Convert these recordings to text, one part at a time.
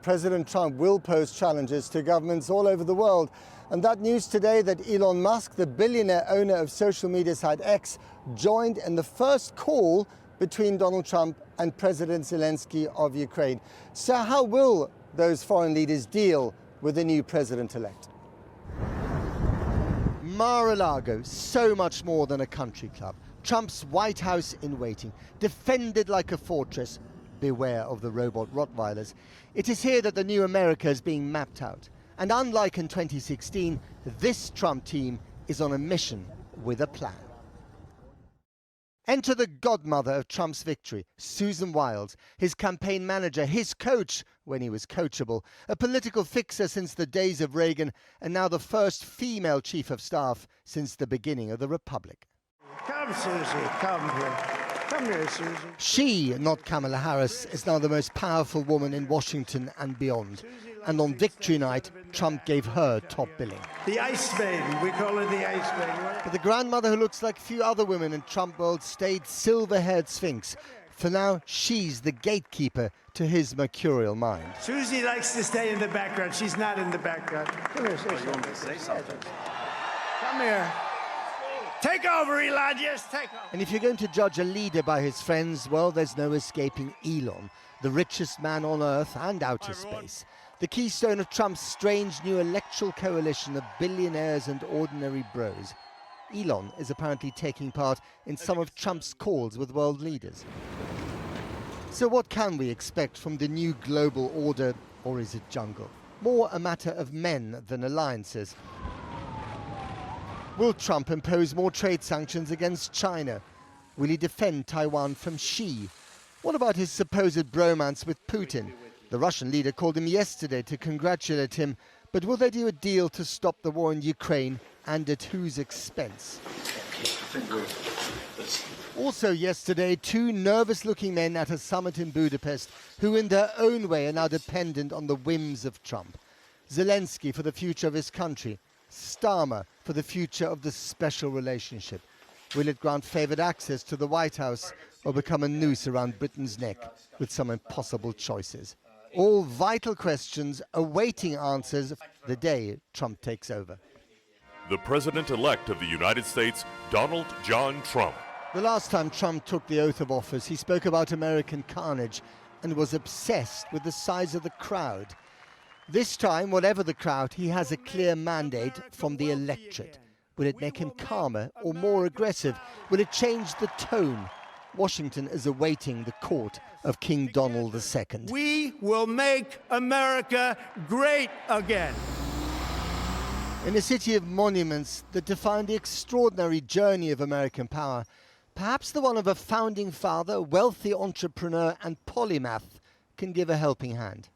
President Trump will pose challenges to governments all over the world. And that news today that Elon Musk, the billionaire owner of social media site X, joined in the first call between Donald Trump and President Zelensky of Ukraine. So how will those foreign leaders deal with the new president-elect? Mar-a-Lago, so much more than a country club. Trump's White House in waiting, defended like a fortress. Beware of the robot Rottweilers. It is here that the new America is being mapped out. And unlike in 2016, this Trump team is on a mission with a plan. Enter the godmother of Trump's victory, Susan Wiles, his campaign manager, his coach when he was coachable, a political fixer since the days of Reagan, and now the first female chief of staff since the beginning of the Republic. Come, Susie, come here. Come here, Susie. She, not Kamala Harris, is now the most powerful woman in Washington and beyond. And on victory night, Trump gave her top billing. The Ice Maiden, we call her the Ice Maiden. But the grandmother who looks like few other women in Trump world stayed silver-haired sphinx. For now, she's the gatekeeper to his mercurial mind. Susie likes to stay in the background. She's not in the background. Come here, say something. Come here. Take over, Elon, just take over. And if you're going to judge a leader by his friends, well, there's no escaping Elon, the richest man on Earth and outer space. The keystone of Trump's strange new electoral coalition of billionaires and ordinary bros. Elon is apparently taking part in some of Trump's calls with world leaders. So what can we expect from the new global order, or is it jungle? More a matter of men than alliances. Will Trump impose more trade sanctions against China? Will he defend Taiwan from Xi? What about his supposed bromance with Putin? The Russian leader called him yesterday to congratulate him, but will they do a deal to stop the war in Ukraine, and at whose expense? Also yesterday, two nervous-looking men at a summit in Budapest who in their own way are now dependent on the whims of Trump. Zelensky for the future of his country, Starmer for the future of the special relationship. Will it grant favoured access to the White House or become a noose around Britain's neck with some impossible choices? All vital questions awaiting answers the day Trump takes over. The President-elect of the United States, Donald John Trump. The last time Trump took the oath of office, he spoke about American carnage and was obsessed with the size of the crowd. This time, whatever the crowd, he has a clear mandate from the electorate. Will it make him calmer or more aggressive? Will it change the tone? Washington is awaiting the court of King Donald II. We will make America great again. In a city of monuments that define the extraordinary journey of American power, perhaps the one of a founding father, wealthy entrepreneur and polymath can give a helping hand.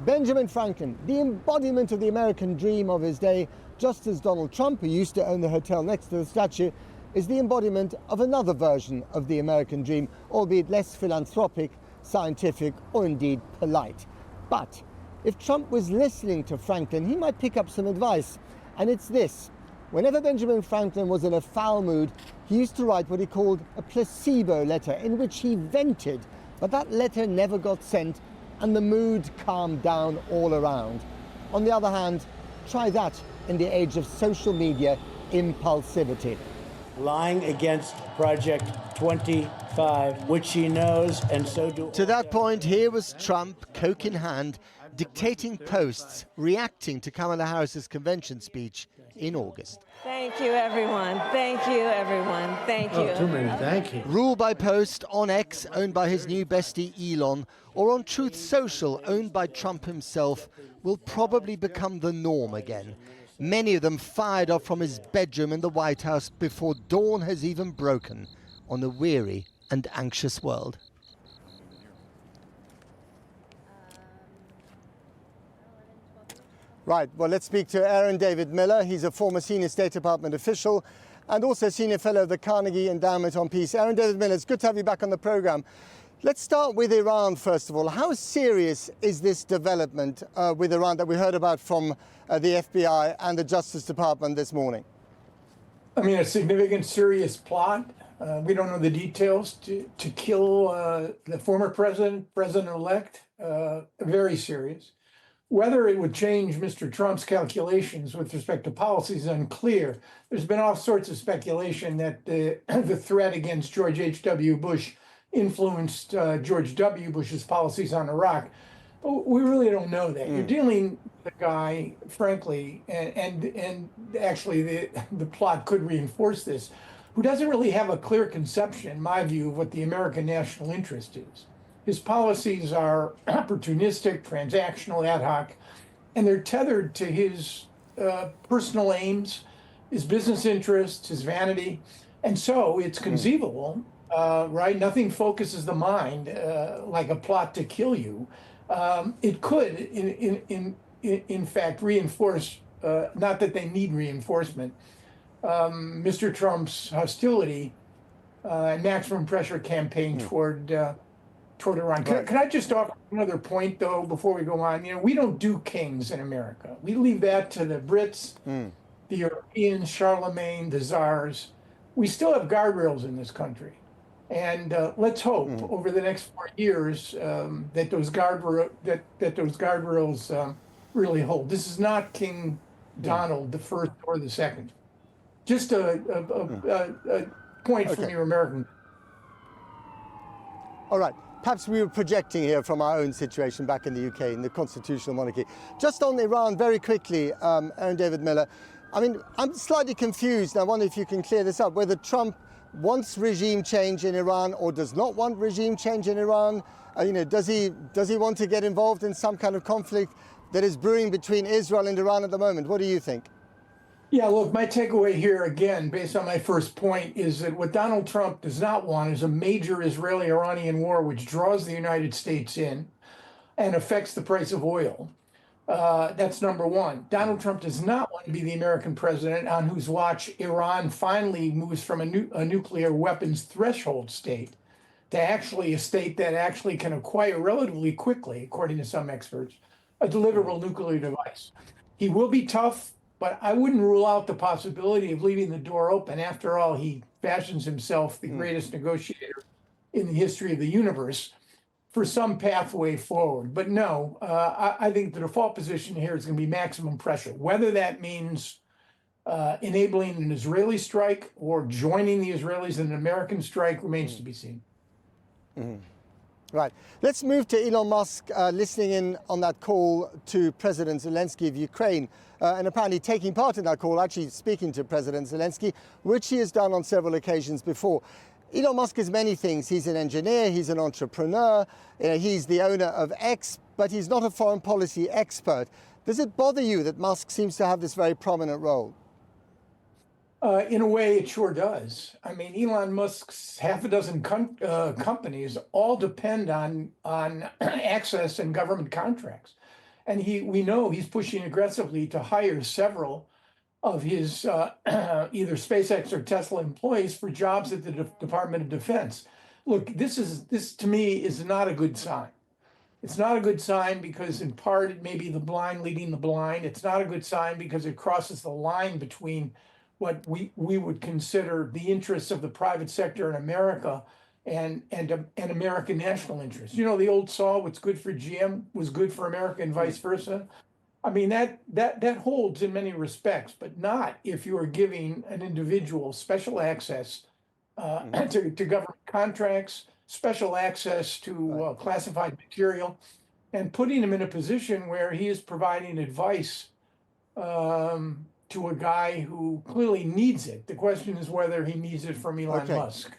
Benjamin Franklin, the embodiment of the American dream of his day, just as Donald Trump, who used to own the hotel next to the statue, is the embodiment of another version of the American dream, albeit less philanthropic, scientific, or indeed polite. But if Trump was listening to Franklin, he might pick up some advice, and it's this. Whenever Benjamin Franklin was in a foul mood, he used to write what he called a placebo letter, in which he vented, but that letter never got sent, and the mood calmed down all around. On the other hand, try that in the age of social media impulsivity. Lying against Project 25, which he knows, and so do... To that point, here was Trump, Coke in hand, dictating posts, reacting to Kamala Harris's convention speech in August. Thank you, everyone. Thank you, everyone. Thank you. Oh, too many thank you. Rule by post on X, owned by his new bestie Elon, or on Truth Social, owned by Trump himself, will probably become the norm again. Many of them fired off from his bedroom in the White House before dawn has even broken on a weary and anxious world. Right, well, let's speak to Aaron David Miller. He's a former senior State Department official and also senior fellow of the Carnegie Endowment on Peace. Aaron David Miller, it's good to have you back on the program. Let's start with Iran, first of all. How serious is this development with Iran that we heard about from the FBI and the Justice Department this morning? I mean, a significant, serious plot We don't know the details to kill the former president-elect. Very serious. Whether it would change Mr. Trump's calculations with respect to policy is unclear. There's been all sorts of speculation that the threat against George H.W. Bush influenced George W. Bush's policies on Iraq. But we really don't know that. You're dealing with a guy, frankly, and actually the plot could reinforce this, who doesn't really have a clear conception, in my view, of what the American national interest is. His policies are opportunistic, transactional, ad hoc, and they're tethered to his personal aims, his business interests, his vanity. And so it's conceivable, right? Nothing focuses the mind like a plot to kill you. It could, in fact, reinforce, not that they need reinforcement, Mr. Trump's hostility and maximum pressure campaign toward Iran. Can I just offer another point, though, before we go on? You know, we don't do kings in America. We leave that to the Brits, the Europeans, Charlemagne, the czars. We still have guardrails in this country. And let's hope over the next 4 years that those guardrails really hold. This is not King Donald the first or the second. Just a point from your American. All right. Perhaps we were projecting here from our own situation back in the UK, in the constitutional monarchy. Just on Iran, very quickly, Aaron David Miller. I mean, I'm slightly confused. I wonder if you can clear this up, whether Trump wants regime change in Iran or does not want regime change in Iran. You know, does he want to get involved in some kind of conflict that is brewing between Israel and Iran at the moment? What do you think? Yeah, look, my takeaway here, again, based on my first point, is that what Donald Trump does not want is a major Israeli-Iranian war which draws the United States in and affects the price of oil. That's number one. Donald Trump does not want to be the American president on whose watch Iran finally moves from a nuclear weapons threshold state to actually a state that actually can acquire relatively quickly, according to some experts, a deliverable nuclear device. He will be tough, but I wouldn't rule out the possibility of leaving the door open. After all, he fashions himself the greatest negotiator in the history of the universe for some pathway forward. But no, I think the default position here is going to be maximum pressure. Whether that means enabling an Israeli strike or joining the Israelis in an American strike remains to be seen. Right. Let's move to Elon Musk listening in on that call to President Zelensky of Ukraine and apparently taking part in that call, actually speaking to President Zelensky, which he has done on several occasions before. Elon Musk is many things. He's an engineer, he's an entrepreneur, he's the owner of X, but he's not a foreign policy expert. Does it bother you that Musk seems to have this very prominent role? In a way, it sure does. I mean, Elon Musk's half a dozen companies all depend on access and government contracts. And we know he's pushing aggressively to hire several of his either SpaceX or Tesla employees for jobs at the Department of Defense. Look, this to me is not a good sign. It's not a good sign because in part it may be the blind leading the blind. It's not a good sign because it crosses the line between what we would consider the interests of the private sector in America and American national interests. You know, the old saw, what's good for GM was good for America and vice versa. I mean, that holds in many respects, but not if you are giving an individual special access to government contracts, special access to classified material, and putting him in a position where he is providing advice to a guy who clearly needs it. The question is whether he needs it from Elon Musk.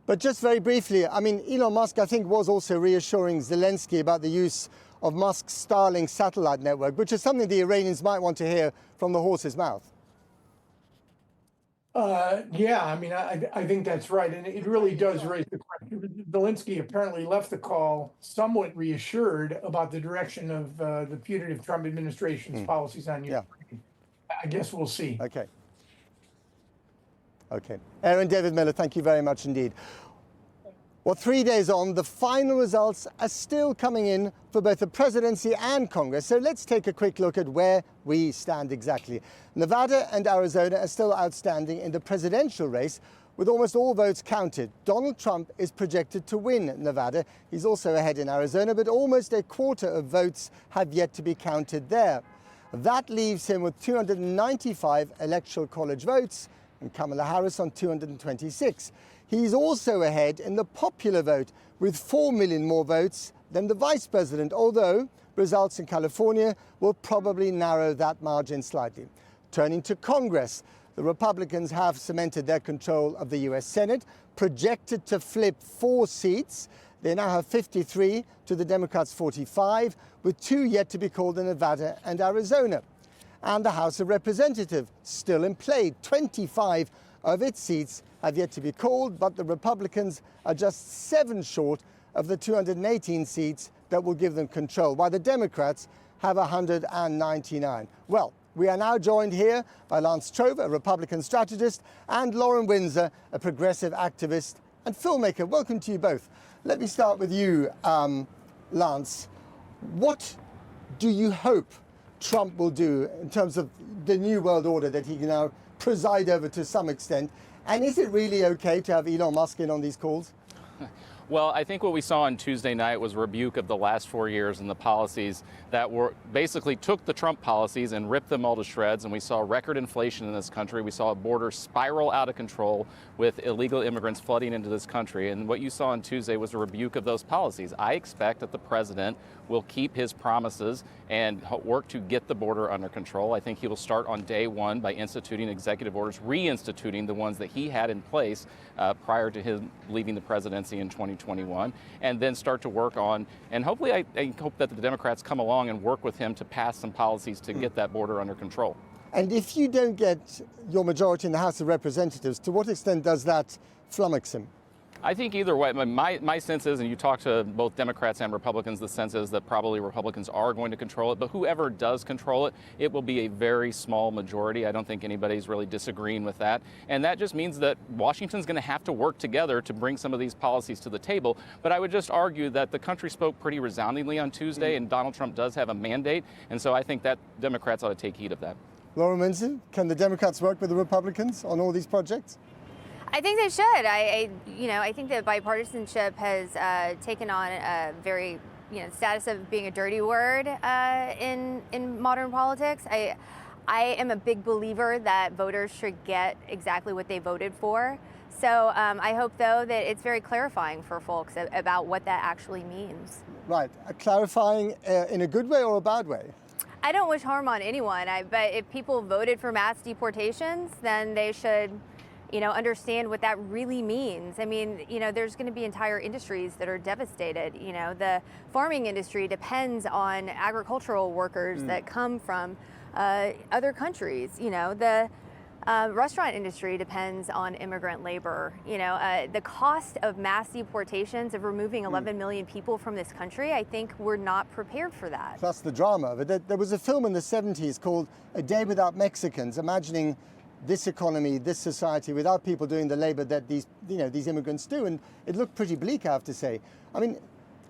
But just very briefly, I mean, Elon Musk, I think, was also reassuring Zelensky about the use of Musk's Starlink satellite network, which is something the Iranians might want to hear from the horse's mouth. Yeah, I mean, I think that's right. And it really does raise the question. Zelensky apparently left the call somewhat reassured about the direction of the putative Trump administration's policies on Ukraine. I guess we'll see. Okay. Aaron David Miller, thank you very much indeed. Well, 3 days on, the final results are still coming in for both the presidency and Congress. So let's take a quick look at where we stand exactly. Nevada and Arizona are still outstanding in the presidential race, With almost all votes counted, Donald Trump is projected to win Nevada. He's also ahead in Arizona, but almost a quarter of votes have yet to be counted there. That leaves him with 295 electoral college votes and Kamala Harris on 226. He's also ahead in the popular vote with 4 million more votes than the vice president, although results in California will probably narrow that margin slightly. Turning to Congress, the Republicans have cemented their control of the US Senate, projected to flip 4 seats. They now have 53 to the Democrats' 45, with 2 yet to be called in Nevada and Arizona. And the House of Representatives still in play. 25 of its seats have yet to be called, but the Republicans are just 7 short of the 218 seats that will give them control, while the Democrats have 199. Well, we are now joined here by Lance Trova, a Republican strategist, and Lauren Windsor, a progressive activist and filmmaker. Welcome to you both. Let me start with you, Lance. What do you hope Trump will do in terms of the new world order that he can now preside over to some extent? And is it really okay to have Elon Musk in on these calls? Well, I think what we saw on Tuesday night was a rebuke of the last 4 years and the policies that were basically took the Trump policies and ripped them all to shreds. And we saw record inflation in this country. We saw a border spiral out of control with illegal immigrants flooding into this country. And what you saw on Tuesday was a rebuke of those policies. I expect that the president will keep his promises and work to get the border under control. I think he will start on day one by instituting executive orders, reinstituting the ones that he had in place prior to him leaving the presidency in 2021, and then start to work on, and hopefully I hope that the Democrats come along and work with him to pass some policies to get that border under control. And if you don't get your majority in the House of Representatives, to what extent does that flummox him? I think either way, my sense is, and you talk to both Democrats and Republicans, the sense is that probably Republicans are going to control it, but whoever does control it, it will be a very small majority. I don't think anybody's really disagreeing with that. And that just means that Washington's going to have to work together to bring some of these policies to the table. But I would just argue that the country spoke pretty resoundingly on Tuesday, and Donald Trump does have a mandate. And so I think that Democrats ought to take heed of that. Lauren Windsor, can the Democrats work with the Republicans on all these projects? I think they should. I think that bipartisanship has taken on a very, status of being a dirty word in modern politics. I am a big believer that voters should get exactly what they voted for. So I hope, though, that it's very clarifying for folks about what that actually means. Right. Clarifying in a good way or a bad way? I don't wish harm on anyone, but if people voted for mass deportations, then they should understand what that really means. I mean, there's going to be entire industries that are devastated. The farming industry depends on agricultural workers that come from other countries. The restaurant industry depends on immigrant labor. The cost of mass deportations, of removing 11 million people from this country, I think we're not prepared for that. Plus the drama of it. There was a film in the 70s called A Day Without Mexicans, imagining this economy, this society, without people doing the labor that these immigrants do, and it looked pretty bleak, I have to say. I mean,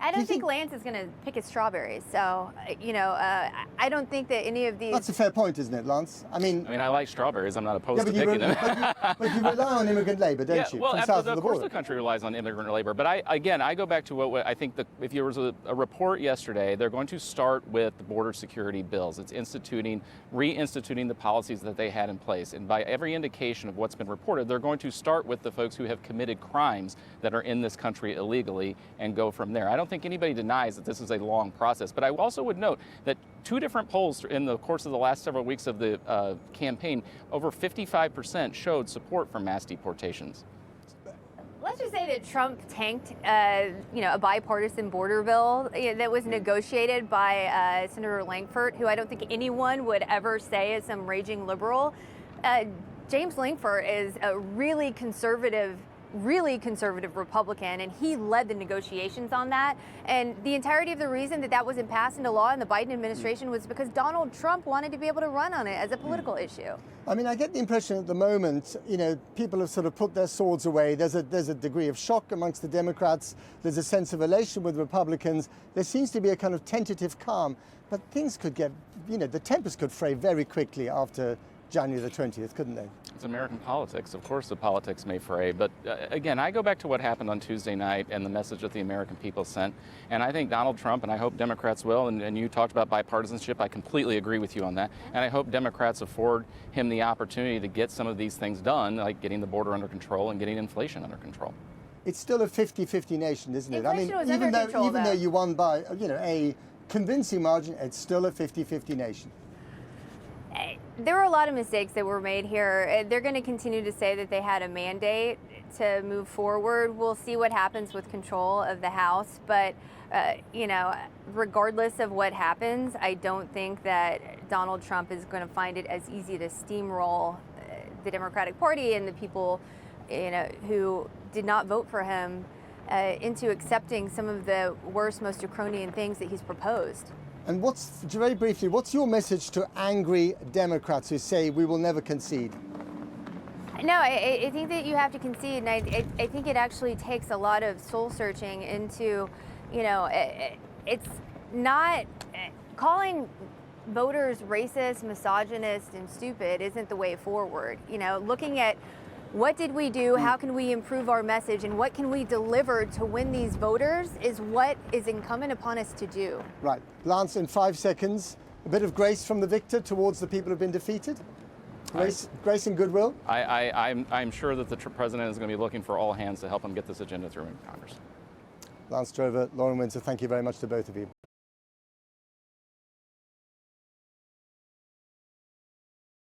I don't think Lance is going to pick his strawberries, so I don't think that any of these. That's a fair point, isn't it, Lance? I mean, I like strawberries. I'm not opposed to picking them. But you rely on immigrant labor, don't you? Well, from south of the course border. the country relies on immigrant labor. But I go back to what I think if there was a report yesterday, they're going to start with the border security bills. It's reinstituting the policies that they had in place. And by every indication of what's been reported, they're going to start with the folks who have committed crimes that are in this country illegally and go from there. I don't think anybody denies that this is a long process. But I also would note that 2 different polls in the course of the last several weeks of the campaign, over 55% showed support for mass deportations. Let's just say that Trump tanked, a bipartisan border bill that was negotiated by Senator Langford, who I don't think anyone would ever say is some raging liberal. James Langford is a really conservative Republican, and he led the negotiations on that. And the entirety of the reason that wasn't passed into law in the Biden administration was because Donald Trump wanted to be able to run on it as a political issue. I mean, I get the impression at the moment, people have sort of put their swords away. There's a degree of shock amongst the Democrats. There's a sense of elation with Republicans. There seems to be a kind of tentative calm, but things could get, the tempers could fray very quickly after January the 20th, couldn't they? It's American politics. Of course the politics may fray. But again, I go back to what happened on Tuesday night and the message that the American people sent. And I think Donald Trump, and I hope Democrats will, and you talked about bipartisanship, I completely agree with you on that. And I hope Democrats afford him the opportunity to get some of these things done, like getting the border under control and getting inflation under control. It's still a 50-50 nation, isn't it? Inflation was under control, even though you won by, a convincing margin, it's still a 50-50 nation. There were a lot of mistakes that were made here. They're going to continue to say that they had a mandate to move forward. We'll see what happens with control of the House. But, regardless of what happens, I don't think that Donald Trump is going to find it as easy to steamroll the Democratic Party and the people, who did not vote for him into accepting some of the worst, most draconian things that he's proposed. And very briefly, what's your message to angry Democrats who say we will never concede? No, I think that you have to concede, and I think it actually takes a lot of soul searching into, it's not calling voters racist, misogynist, and stupid isn't the way forward. Looking at what did we do, how can we improve our message, and what can we deliver to win these voters is what is incumbent upon us to do. Right. Lance, in 5 seconds, a bit of grace from the victor towards the people who've been defeated? Grace and goodwill? I'm sure that the president is going to be looking for all hands to help him get this agenda through in Congress. Lance Trova, Lauren Windsor, thank you very much to both of you.